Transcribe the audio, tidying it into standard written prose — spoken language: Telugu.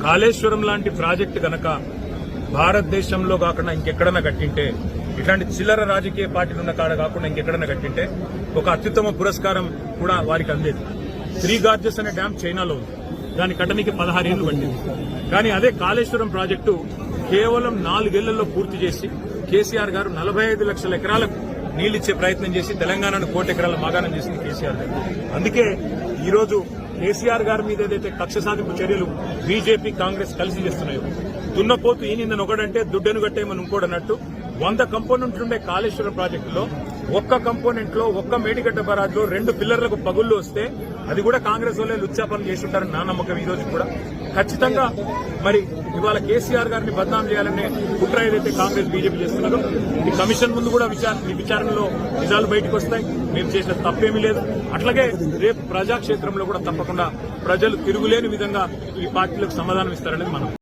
కాళేశ్వరం లాంటి ప్రాజెక్టు గనక భారతదేశంలో కాకుండా ఇంకెక్కడన్నా కట్టింటే, ఇట్లాంటి చిల్లర రాజకీయ పార్టీలు ఉన్న కాడ కాకుండా ఇంకెక్కడన్నా కట్టింటే ఒక అత్యుత్తమ పురస్కారం కూడా వారికి అందేది. త్రీ గార్జెస్ అనే డ్యాం చైనాలో ఉంది, దాని కట్టనికి 16 ఏళ్లు పట్టింది. కానీ అదే కాళేశ్వరం ప్రాజెక్టు కేవలం 4 ఏళ్లలో పూర్తి చేసి కేసీఆర్ గారు 45 లక్షల ఎకరాలకు నీళ్లిచ్చే ప్రయత్నం చేసి తెలంగాణను 1 కోటి ఎకరాల మాగాణం చేసింది కేసీఆర్ గారు. అందుకే ఈరోజు కేసీఆర్ గారి మీద ఏదైతే కక్ష సాధింపు చర్యలు బీజేపీ కాంగ్రెస్ కలిసి చేస్తున్నాయో, దున్నపోతు ఈ నిందని ఒకడంటే దుడ్డెను కట్టేయమని ఇంకోడన్నట్టు 100 కంపోనెంట్లుండే కాళేశ్వరం ప్రాజెక్టులో ఒక్క కంపోనెంట్ లో ఒక్క మేడిగడ్డ బరాజ్ లో 2 పిల్లర్లకు పగుళ్లు వస్తే అది కూడా కాంగ్రెస్ వాళ్ళే లుచ్చాపనం చేసి ఉంటారని నా నమ్మకం. ఈ రోజు కూడా ఖచ్చితంగా మరి ఇవాళ కేసీఆర్ గారిని బద్నాం చేయాలనే కుట్ర ఏదైతే కాంగ్రెస్ బీజేపీ చేస్తున్నారో, ఈ కమిషన్ ముందు కూడా విచారణలో నిజాలు బయటకు వస్తాయి. మేము చేసిన తప్పేమీ లేదు. అట్లాగే రేపు ప్రజాక్షేత్రంలో కూడా తప్పకుండా ప్రజలు తిరుగులేని విధంగా ఈ పార్టీలకు సమాధానం ఇస్తారనేది మనం